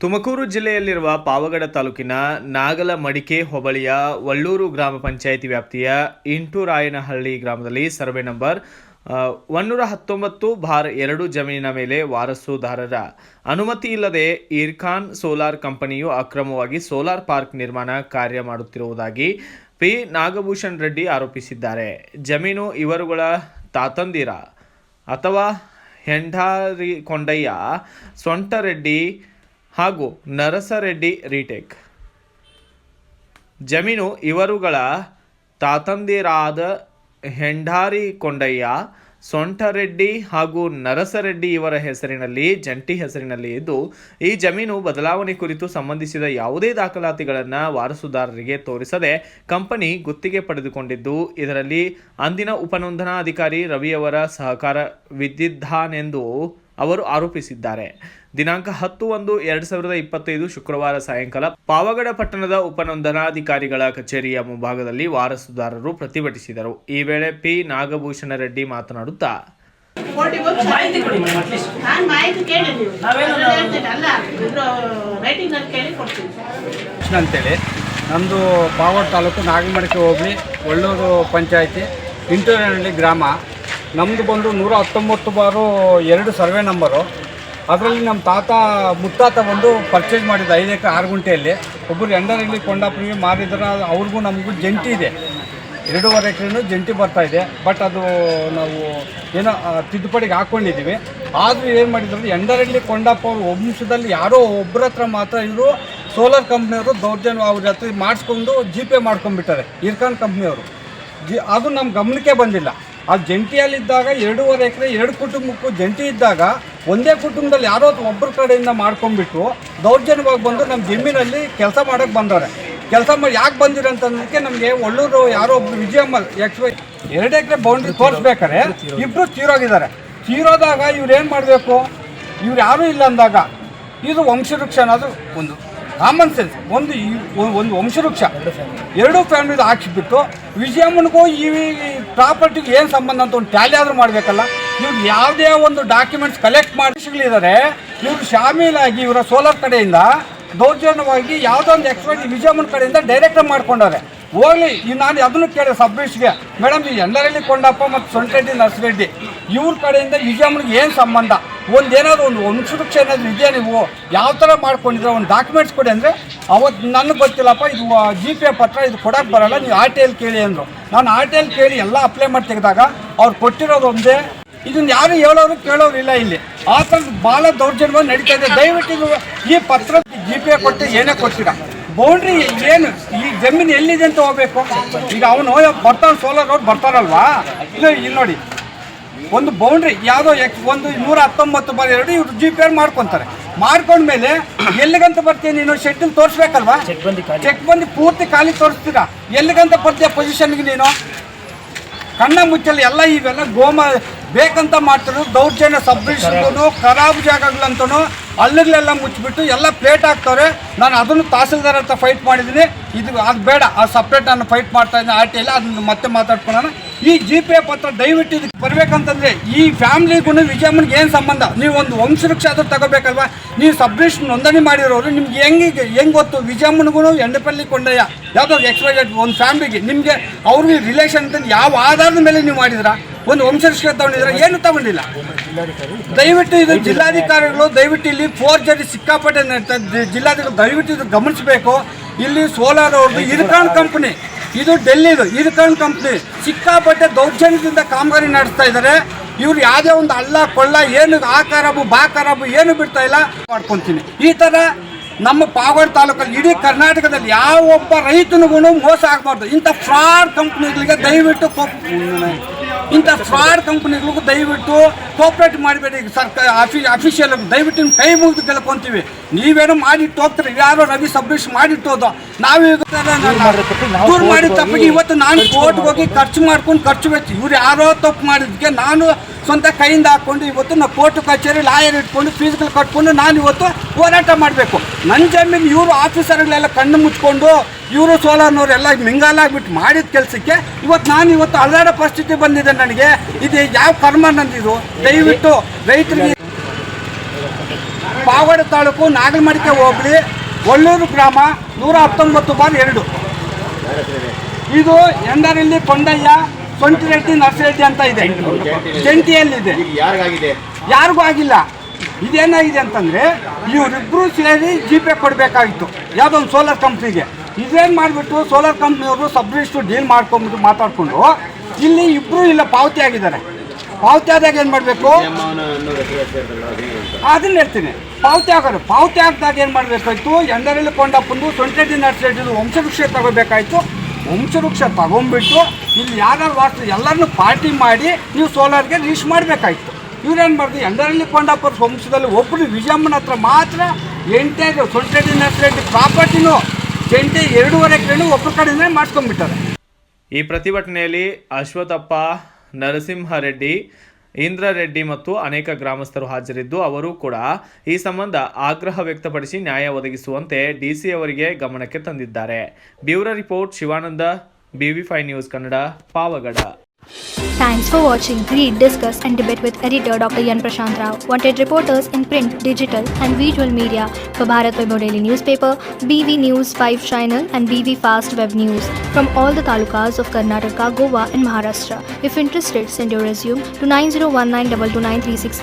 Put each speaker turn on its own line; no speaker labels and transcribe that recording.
ತುಮಕೂರು ಜಿಲ್ಲೆಯಲ್ಲಿರುವ ಪಾವಗಡ ತಾಲೂಕಿನ ನಾಗಲಮಡಿಕೆ ಹೋಬಳಿಯ ವಳ್ಳೂರು ಗ್ರಾಮ ಪಂಚಾಯಿತಿ ವ್ಯಾಪ್ತಿಯ ಇಂಟುರಾಯನಹಳ್ಳಿ ಗ್ರಾಮದಲ್ಲಿ ಸರ್ವೆ ನಂಬರ್ 119/2 ಜಮೀನಿನ ಮೇಲೆ ವಾರಸುದಾರರ ಅನುಮತಿ ಇಲ್ಲದೆ ಇರ್ಕಾನ್ ಸೋಲಾರ್ ಕಂಪನಿಯು ಅಕ್ರಮವಾಗಿ ಸೋಲಾರ್ ಪಾರ್ಕ್ ನಿರ್ಮಾಣ ಕಾರ್ಯ ಮಾಡುತ್ತಿರುವುದಾಗಿ ಪಿ ನಾಗಭೂಷಣ್ ರೆಡ್ಡಿ ಆರೋಪಿಸಿದ್ದಾರೆ. ಜಮೀನು ಇವರುಗಳ ತಾತಂದಿರ ಅಥವಾ ಹೆಂಡಾರಿಕೊಂಡಯ್ಯ ಸೊಂಟರೆಡ್ಡಿ ಹಾಗೂ ನರಸರೆಡ್ಡಿ ರೀಟೇಕ್. ಜಮೀನು ಇವರುಗಳ ತಾತಂದಿರಾದ ಹೆಂಡಾರಿಕೊಂಡಯ್ಯ ಸೊಂಟರೆಡ್ಡಿ ಹಾಗೂ ನರಸರೆಡ್ಡಿ ಇವರ ಹೆಸರಿನಲ್ಲಿ ಜಂಟಿ ಹೆಸರಿನಲ್ಲಿ ಇದ್ದು, ಈ ಜಮೀನು ಬದಲಾವಣೆ ಕುರಿತು ಸಂಬಂಧಿಸಿದ ಯಾವುದೇ ದಾಖಲಾತಿಗಳನ್ನು ವಾರಸುದಾರರಿಗೆ ತೋರಿಸದೆ ಕಂಪನಿ ಗುತ್ತಿಗೆ ಪಡೆದುಕೊಂಡಿದ್ದು, ಇದರಲ್ಲಿ ಅಂದಿನ ಉಪನೋಂದಣಾಧಿಕಾರಿ ರವಿಯವರ ಸಹಕಾರವಿದ್ದಿದ್ದಾನೆಂದು ಅವರು ಆರೋಪಿಸಿದ್ದಾರೆ. ದಿನಾಂಕ 10/1/2025 ಶುಕ್ರವಾರ ಸಾಯಂಕಾಲ ಪಾವಗಡ ಪಟ್ಟಣದ ಉಪನೋಂದಣಾಧಿಕಾರಿಗಳ ಕಚೇರಿಯ ಮುಂಭಾಗದಲ್ಲಿ ವಾರಸುದಾರರು ಪ್ರತಿಭಟಿಸಿದರು. ಈ ವೇಳೆ ಪಿ ನಾಗಭೂಷಣ ರೆಡ್ಡಿ ಮಾತನಾಡುತ್ತಾ,
ಅಂತೇಳಿ ನಮ್ಮದು ಪಾವಗಡ ತಾಲೂಕು ನಾಗಲಮಡಿಕೆ ಹೋಬಳಿ ವಳ್ಳೂರು ಪಂಚಾಯಿತಿ ಇಂಟೂರಿನಲ್ಲಿ ಗ್ರಾಮ. ನಮ್ಮದು ಬಂದು 119/2 ಸರ್ವೆ ನಂಬರು. ಅದರಲ್ಲಿ ನಮ್ಮ ಮುತ್ತಾತ ಬಂದು ಪರ್ಚೇಸ್ ಮಾಡಿದ್ದು 5 ಎಕರೆ 6 ಗುಂಟೆಯಲ್ಲಿ. ಒಬ್ಬರು ಎಂಡರಲ್ಲಿ ಕೊಂಡಾಪುರಿಗೆ ಮಾರಿದ್ರೆ ಅವ್ರಿಗೂ ನಮಗೂ ಜಂಟಿ ಇದೆ, 2.5 ಎಕರೆನೂ ಜಂಟಿ ಬರ್ತಾಯಿದೆ. ಬಟ್ ಅದು ನಾವು ಏನೋ ತಿದ್ದುಪಡಿಗೆ ಹಾಕ್ಕೊಂಡಿದ್ದೀವಿ. ಆದರೂ ಏನು ಮಾಡಿದ್ರು, ಎಂಡರಲ್ಲಿ ಕೊಂಡಪ್ಪ ಅವ್ರ ವಂಶದಲ್ಲಿ ಯಾರೋ ಒಬ್ಬರ ಹತ್ರ ಮಾತ್ರ ಇವರು ಸೋಲಾರ್ ಕಂಪ್ನಿಯವರು ದೌರ್ಜನ್ಯ ಅವ್ರ ಹತ್ರ ಮಾಡಿಸ್ಕೊಂಡು GPay ಮಾಡ್ಕೊಂಡ್ಬಿಟ್ಟಾರೆ ಇರ್ಕಾನ್ ಕಂಪ್ನಿಯವರು. ಅದು ನಮ್ಮ ಗಮನಕ್ಕೆ ಬಂದಿಲ್ಲ. ಅದು ಜಂಟಿಯಲ್ಲಿದ್ದಾಗ 2.5 ಎಕರೆ 2 ಕುಟುಂಬಕ್ಕೂ ಜಂಟಿ ಇದ್ದಾಗ ಒಂದೇ ಕುಟುಂಬದಲ್ಲಿ ಯಾರೋ ಒಬ್ಬರ ಕಡೆಯಿಂದ ಮಾಡ್ಕೊಂಡ್ಬಿಟ್ಟು ದೌರ್ಜನ್ಯವಾಗಿ ಬಂದು ನಮ್ಮ ಜಮೀನಲ್ಲಿ ಕೆಲಸ ಮಾಡೋಕ್ಕೆ ಬಂದವ್ರೆ. ಕೆಲಸ ಮಾಡಿ ಯಾಕೆ ಬಂದಿರೋ ಅಂತಂದಕ್ಕೆ ನಮಗೆ ಒಳ್ಳೂರು ಯಾರೋ ಒಬ್ಬರು ವಿಜಯಮ್ಮ 2 ಎಕರೆ ಬೌಂಡ್ರಿ ತೋರಿಸ್ಬೇಕಾರೆ ಇಬ್ಬರು ತೀರೋಗಿದ್ದಾರೆ. ತೀರೋದಾಗ ಇವ್ರು ಏನು ಮಾಡಬೇಕು, ಇವ್ರು ಯಾರೂ ಇಲ್ಲ ಅಂದಾಗ ಇದು ವಂಶವೃಕ್ಷ ಅನ್ನೋದು ಒಂದು ಕಾಮನ್ ಸೆನ್ಸ್. ಒಂದು ವಂಶವೃಕ್ಷ 2 ಫ್ಯಾಮಿಲಿದು ಹಾಕಿಬಿಟ್ಟು ವಿಜಯಮ್ಮನಿಗೂ ಈ ಪ್ರಾಪರ್ಟಿಗೆ ಏನು ಸಂಬಂಧ ಅಂತ ಒಂದು ಟ್ಯಾಲಿ ಆದರೂ ಮಾಡಬೇಕಲ್ಲ. ಇವ್ರು ಯಾವುದೇ ಒಂದು ಡಾಕ್ಯುಮೆಂಟ್ಸ್ ಕಲೆಕ್ಟ್ ಮಾಡಿಸಿಗಳಿದ್ದಾರೆ, ಇವರು ಶಾಮೀಲಾಗಿ ಇವರ ಸೋಲಾರ್ ಕಡೆಯಿಂದ ದೌರ್ಜನ್ಯವಾಗಿ ಯಾವುದೋ ಒಂದು ಎಕ್ಸ್ಪರ್ಟ್ ವಿಜಯಮ್ಮನ ಕಡೆಯಿಂದ ಡೈರೆಕ್ಟಾಗಿ ಮಾಡ್ಕೊಂಡವ್ರೆ. ಹೋಗಲಿ, ನಾನು ಅದನ್ನು ಕೇಳಿದೆ ಸಬ್ಮಿಷ್ಗೆ, ಮೇಡಮ್ ಈ ಎಂಡರಲ್ಲಿ ಕೊಂಡಪ್ಪ ಮತ್ತು ಸೊಂಟರೆಡ್ಡಿ ನರಸರೆಡ್ಡಿ ಇವ್ರ ಕಡೆಯಿಂದ ವಿಜಯಮ್ಮನಿಗೆ ಏನು ಸಂಬಂಧ, ಏನಾದರೂ ಒಂದು ವಂಶವೃಕ್ಷ ಏನಾದರೂ ಇದೆಯಾ, ನೀವು ಯಾವ ಥರ ಮಾಡ್ಕೊಂಡಿದ್ರೆ ಒಂದು ಡಾಕ್ಯುಮೆಂಟ್ಸ್ ಕೊಡಿ ಅಂದರೆ ಅವತ್ತು ನನಗೆ ಗೊತ್ತಿಲ್ಲಪ್ಪ, ಇದು GPay ಪತ್ರ ಇದು ಕೊಡೋಕ್ಕೆ ಬರೋಲ್ಲ, ನೀವು RTL ಕೇಳಿ ಅಂದರು. ನಾನು RTL ಕೇಳಿ ಎಲ್ಲ ಅಪ್ಲೈ ಮಾಡಿ ತೆಗೆದಾಗ ಅವ್ರು ಕೊಟ್ಟಿರೋದು ಒಂದೇ. ಇದನ್ನು ಯಾರು ಹೇಳೋರು ಕೇಳೋರು ಇಲ್ಲ. ಇಲ್ಲಿ ಆ ಥರದ್ದು ಭಾಳ ದೌರ್ಜನ್ಯವಾಗಿ ನಡೀತಾ ಇದೆ. ದಯವಿಟ್ಟು ಈ ಪತ್ರ GPay ಕೊಟ್ಟು ಏನೇ ಕೊಡ್ತೀರಾ, ಬೌಂಡ್ರಿ ಏನು ಈ ಜಮೀನು ಎಲ್ಲಿದೆ ಅಂತ ಹೋಗ್ಬೇಕು. ಈಗ ಅವನು ಬರ್ತಾನೆ, ಸೋಲಾರ್ ಅವ್ರು ಬರ್ತಾರಲ್ವಾ, ಇಲ್ಲಿ ನೋಡಿ ಒಂದು ಬೌಂಡ್ರಿ ಯಾವುದೋ ಒಂದು 119/2 ಇವ್ರು GPay ಮಾಡ್ಕೊತಾರೆ. ಮಾಡ್ಕೊಂಡ್ಮೇಲೆ ಎಲ್ಲಿಗಂತ ಬರ್ತೀಯ ನೀನು, ಶೆಡ್ಡಿಗೆ ತೋರಿಸ್ಬೇಕಲ್ವಾ, ಚೆಕ್ ಬಂದು ಪೂರ್ತಿ ಖಾಲಿ ತೋರಿಸ್ತೀರಾ, ಎಲ್ಲಿಗಂತ ಬರ್ತೀಯ ಪೊಸಿಷನ್ಗೆ ನೀನು. ಕಣ್ಣ ಮುಚ್ಚಲ್ಲಿ ಎಲ್ಲ ಇವೆಲ್ಲ ಬೇಕಂತ ಮಾಡ್ತಾರೆ. ದೌರ್ಜನ್ಯ ಸಬ್ಮಿಷನ್ಗೂ ಖರಾಬ್ ಜಾಗಗಳಂತೂ ಅಲ್ಲಿಗಳೆಲ್ಲ ಮುಚ್ಚಿಬಿಟ್ಟು ಎಲ್ಲ ಪ್ಲೇಟ್ ಹಾಕ್ತವ್ರೆ. ನಾನು ಅದನ್ನು ತಹಸೀಲ್ದಾರ್ ಹತ್ರ ಫೈಟ್ ಮಾಡಿದ್ದೀನಿ. ಅದು ಬೇಡ, ಅದು ಸಪ್ರೇಟ್ ನಾನು ಫೈಟ್ ಮಾಡ್ತಾ ಇದ್ದೀನಿ RTL, ಅದನ್ನು ಮತ್ತೆ ಮಾತಾಡ್ಕೊಳ್ಳೋಣ. ಈ GPay ಪತ್ರ ದಯವಿಟ್ಟು ಇದಕ್ಕೆ ಬರಬೇಕಂತಂದರೆ ಈ ಫ್ಯಾಮಿಲಿಗೂ ವಿಜಯಮ್ಮನಿಗೆ ಏನು ಸಂಬಂಧ, ನೀವು ಒಂದು ವಂಶವೃಕ್ಷ ಆದರೂ ತಗೋಬೇಕಲ್ವಾ. ನೀವು ಸಬ್ಮಿಷನ್ ನೋಂದಣಿ ಮಾಡಿರೋರು ನಿಮ್ಗೆ ಹೆಂಗೆ ಗೊತ್ತು, ವಿಜಯಮ್ಮನಿಗೂ ಎಂಡಪಲ್ಲಿ ಕೊಂಡಯ್ಯ ಯಾವುದೋ XYZ ಒಂದು ಫ್ಯಾಮಿಲಿಗೆ ನಿಮಗೆ ಅವ್ರಿಗೆ ರಿಲೇಷನ್ ಅಂತ ಯಾವ ಆಧಾರದ ಮೇಲೆ ನೀವು ಮಾಡಿದ್ರಾ, ಒಂದು ವಂಶವೃಕ್ಷ ತಗೊಂಡಿದ್ರೆ ಏನು ತಗೊಂಡಿಲ್ಲ. ದಯವಿಟ್ಟು ಇದು ಜಿಲ್ಲಾಧಿಕಾರಿಗಳು ದಯವಿಟ್ಟು ಇಲ್ಲಿ ಫೋರ್ಜರಿ ಸಿಕ್ಕಾಪಟ್ಟೆ ಜಿಲ್ಲಾಧಿಕಾರಿ ದಯವಿಟ್ಟು ಇದು ಗಮನಿಸಬೇಕು. ಇಲ್ಲಿ ಸೋಲಾರ್ ಅವ್ರದ್ದು ಇರ್ಕಾನ್ ಕಂಪ್ನಿ, ಇದು ಡೆಲ್ಲಿದು ಇರ್ಕಾನ್ ಕಂಪ್ನಿ ಸಿಕ್ಕಾಪಟ್ಟೆ ದೌರ್ಜನ್ಯದಿಂದ ಕಾಮಗಾರಿ ನಡೆಸ್ತಾ ಇದ್ದಾರೆ. ಇವ್ರು ಯಾವುದೇ ಒಂದು ಅಲ್ಲ ಕೊಳ್ಳ ಏನು ಆ ಖರಾಬು ಬಾ ಖರಾಬು ಏನು ಬಿಡ್ತಾ ಇಲ್ಲ ಮಾಡ್ಕೊತೀನಿ. ಈ ಥರ ನಮ್ಮ ಪಾವಗಡ ತಾಲೂಕಲ್ಲಿ ಇಡೀ ಕರ್ನಾಟಕದಲ್ಲಿ ಯಾವ ಒಬ್ಬ ರೈತನಿಗೂ ಮೋಸ ಆಗಬಾರ್ದು. ಇಂಥ ಫ್ರಾಡ್ ಕಂಪ್ನಿಗಳಿಗೆ ದಯವಿಟ್ಟು ಕೋಆಪ್ರೇಟ್ ಮಾಡಬೇಡಿ. ಸರ್ಕಾರ ಅಫಿಷಿಯಲ್ ದಯವಿಟ್ಟು ಕೈ ಮುಗಿದು ಕೇಳ್ಕೊಂತೀವಿ. ನೀವೇನೋ ಮಾಡಿಟ್ಟು ಹೋಗ್ತೀರಿ, ಯಾರೋ ರವಿ ಸಬ್ಮಿಷನ್ ಮಾಡಿಟ್ಟೋದು ನಾವೀಗ ದೂರ ಮಾಡಿದ ತಪ್ಪಿಗೆ ಇವತ್ತು ನಾನು ಕೋರ್ಟ್ಗೆ ಹೋಗಿ ಖರ್ಚು ವೆಚ್ಚ ಇವ್ರು ಯಾರೋ ತಪ್ಪು ಮಾಡಿದ್ದಕ್ಕೆ ನಾನು ಸ್ವಂತ ಕೈಯಿಂದ ಹಾಕ್ಕೊಂಡು ಇವತ್ತು ನಾವು ಕೋರ್ಟು ಕಚೇರಿ ಲಾಯರ್ ಇಟ್ಕೊಂಡು ಫೀಸ್ಗಳು ಕಟ್ಕೊಂಡು ನಾನು ಇವತ್ತು ಹೋರಾಟ ಮಾಡಬೇಕು. ನನ್ನ ಜಮೀನು ಇವರು ಆಫೀಸರ್ಗಳೆಲ್ಲ ಕಣ್ಣು ಮುಚ್ಕೊಂಡು ಇವರು ಸೋಲಾರ್ನವರೆಲ್ಲ ಮಿಂಗಾಲಾಗ್ಬಿಟ್ಟು ಮಾಡಿದ ಕೆಲಸಕ್ಕೆ ಇವತ್ತು ಅಲ್ಲಾಡೋ ಪರಿಸ್ಥಿತಿ ಬಂದಿದೆ ನನಗೆ. ಇದು ಯಾವ ಕರ್ಮ ನಂದಿದು? ದಯವಿಟ್ಟು ರೈತರಿಗೆ ಪಾವಗಡ ತಾಲೂಕು ನಾಗಲಮಡಿಕೆ ಹೋಬಳಿ ಒಳ್ಳೂರು ಗ್ರಾಮ 119/2 ಇದು ಎಂದರಲ್ಲಿ ಕೊಂಡಯ್ಯ ಸೊಂಟಿರೆಡ್ಡಿ ನರ್ಸಿರೆಡ್ಡಿ ಅಂತ ಇದೆ, ಜಂಟಿಯಲ್ಲಿದೆ. ಯಾರಿಗೂ ಆಗಿಲ್ಲ. ಇದೇನಾಗಿದೆ ಅಂತಂದರೆ ಇವರಿಬ್ಬರು ಸೇರಿ ಜಿ.ಪೇ ಕೊಡಬೇಕಾಗಿತ್ತು ಯಾವುದೋ ಒಂದು ಸೋಲಾರ್ ಕಂಪ್ನಿಗೆ. ಇದೇನು ಮಾಡಿಬಿಟ್ಟು ಸೋಲಾರ್ ಕಂಪ್ನಿಯವರು ಸಬ್ರಿಷ್ಟು ಡೀಲ್ ಮಾಡ್ಕೊಂಬಿಟ್ಟು ಮಾತಾಡಿಕೊಂಡು ಇಲ್ಲಿ ಇಬ್ಬರು ಇಲ್ಲ ಪಾವತಿ ಆಗಿದ್ದಾರೆ. ಪಾವತಿ ಆದಾಗ ಏನು ಮಾಡಬೇಕು ಅದನ್ನ ಹೇಳ್ತೀನಿ. ಪಾವತಿ ಆಗದಾಗ ಏನು ಮಾಡಬೇಕಾಯ್ತು? ಎಂದರಲ್ಲಿ ಕೊಂಡಪ್ಪಂದು ಸೊಂಟಿರೆಡ್ಡಿ ನರ್ಸಿರೆಡ್ಡಿದು ವಂಶವೃಕ್ಷ ತಗೋಬೇಕಾಯ್ತು. ವಂಶವೃಕ್ಷ ತಗೊಂಡ್ಬಿಟ್ಟು ಇಲ್ಲಿ ಯಾರು ವಾಸ್ತು ಎಲ್ಲರನ್ನೂ ಪಾರ್ಟಿ ಮಾಡಿ ನೀವು ಸೋಲಾರ್ಗೆ ರಿಜಿಸ್ಟರ್ ಮಾಡಬೇಕಾಯ್ತು. ಇವ್ರೇನು ಮಾಡಿದ್ರು? ಎಂದರಲ್ಲಿ ಕೊಂಡಪ್ಪರ ವಂಶದಲ್ಲಿ ಒಬ್ಬರು ವಿಜಯಮ್ಮನ ಹತ್ರ ಮಾತ್ರ ಎಂಟೈದು ಸೊಂಟಿರೆಡ್ಡಿ ನರ್ಸಿರೆಡ್ಡಿ ಪ್ರಾಪರ್ಟಿನೂ ಜಂಟಿ 2.5 ಎಕರೆನೂ ಒಬ್ಬರ ಕಡೆಯಿಂದ ಮಾಡಿಸ್ಕೊಂಡ್ಬಿಟ್ಟಾರೆ.
ಈ ಪ್ರತಿಭಟನೆಯಲ್ಲಿ ಅಶ್ವಥಪ್ಪ, ನರಸಿಂಹರೆಡ್ಡಿ, ಇಂದ್ರರೆಡ್ಡಿ ಮತ್ತು ಅನೇಕ ಗ್ರಾಮಸ್ಥರು ಹಾಜರಿದ್ದು ಅವರು ಕೂಡ ಈ ಸಂಬಂಧ ಆಗ್ರಹ ವ್ಯಕ್ತಪಡಿಸಿ ನ್ಯಾಯ ಒದಗಿಸುವಂತೆ ಡಿಸಿ ಅವರಿಗೆ ಗಮನಕ್ಕೆ ತಂದಿದ್ದಾರೆ. Bureau report Shivanand, BV5 news Kannada, Pavagada.
Thanks for watching Read, Discuss and Debate with editor Dr. Yan Prashant Rao. Wanted reporters in print, digital and visual media for Bharat Vaibhav Daily Newspaper, BV News 5 Channel and BV Fast Web News from all the talukas of Karnataka, Goa and Maharashtra. If interested, send your resume to 9019229369.